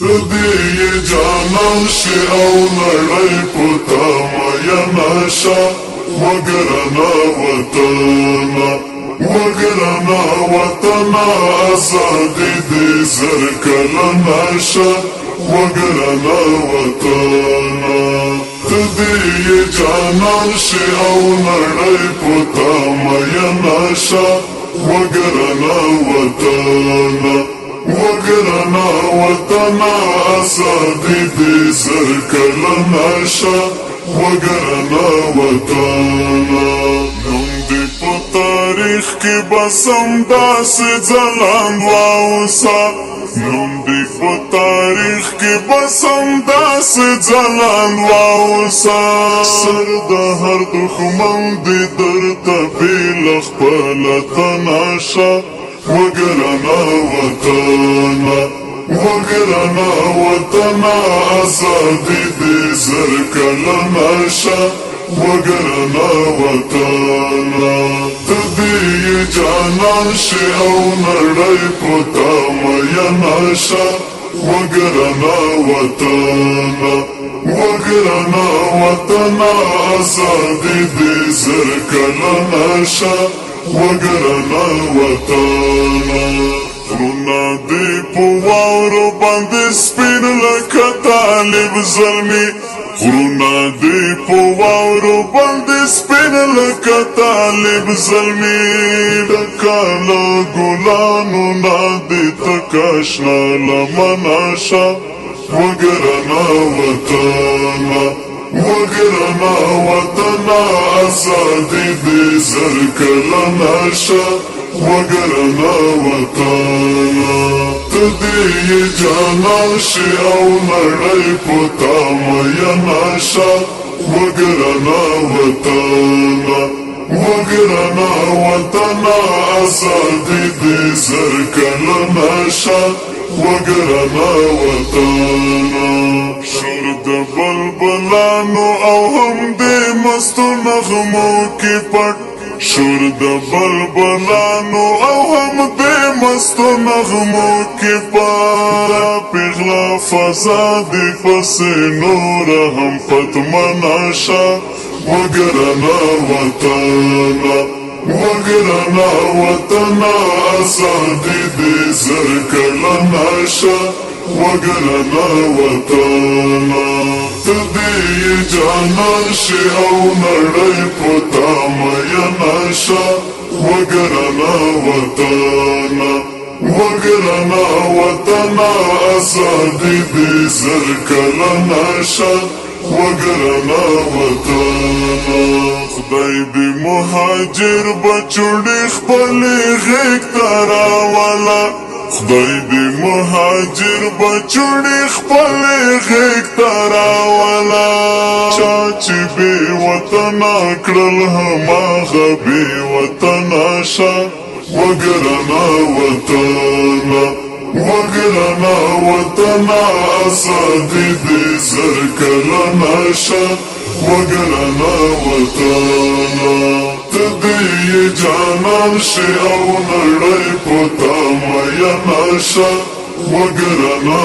ردی جانان شی او نړۍ پتا میا شا وګرنا وطن آزادی دی زر کلا ناشا وګرنا وطن ردی جانان شی او نړۍ پتا میا شا وګرنا وطن آزادی دی زر کلا ناشا وګرنا وطن نوم دی په تاریخ کې بسم داسې ځلند واوسا نوم دی په تاریخ کې بسم داسې ځلند واوسا سر د هر دښمن دی درته بیل خپل تناشا وګرنا وطن آزادی دی زر کلا ناشا وګرنا وطن تدی جانان شی او نړۍ پتا میا ناشا وګرنا وطن آزادی دی زر کلا ناشا وګرنا وطن غرونا دی په واورو باندې سپین لکه طالب زلمی غرونا دی په واورو باندې سپین لکه طالب زلمی ډکه له ګلانو نه دی تکه شنه لمنه شه وګرنا وطن آزادی دی زر کلا ناشا وګرنا وطن تدی جانان شی او نړۍ پتا میا ناشا وګرنا وطن آزادی دی زر کلا ناشا وګرنا وطن شور د بلبلانو او هم د مستو نغمو کې پټ شور د بلبلانو او هم د مستو نغمو کې پټ پیغلا فضا دی پس نور هم فتمنا شا وګرنا وطن آزادی دی زر کلا ناشا وګرنا وطن تدی جانان شی او نړۍ پتا میا ناشا وګرنا وطن آزادی دی زر کلا ناشا وګرنا وطن خدای دی مهاجر بچوړي خپل غیږ ته راولا خدای دی مهاجر بچوړي خپل غیږ ته راولا چا چې بې وطنه کړل هماغه بې وطنه شه وګرنا وطن آزادی دی زر کلا ناشا وګرنا وطن تدی جانان شی او نړۍ پتا میا ناشا وګرنا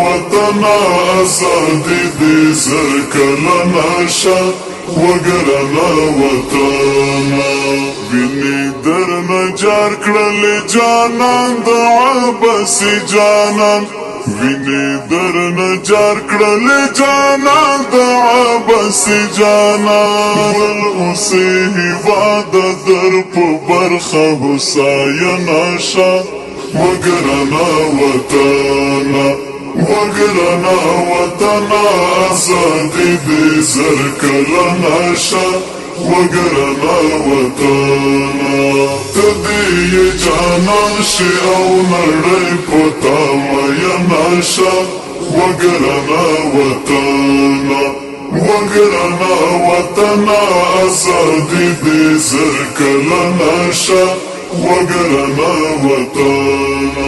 وطن آزادی دی زر کلا ناشا وګرنا وطن ویني درنه جار کړل جانان د عباسی جانان ویني درنه جار کړل جانان د عباسی جانان ول اوسې هیواد در په برخه هوساینه شه وګرنا وطن آزادی دی زر کلا ناشا وګرنا وطن تدی جانان شی او نړۍ پتا میا ناشا وګرنا وطن آزادی دی زر کلا ناشا وګرنا وطن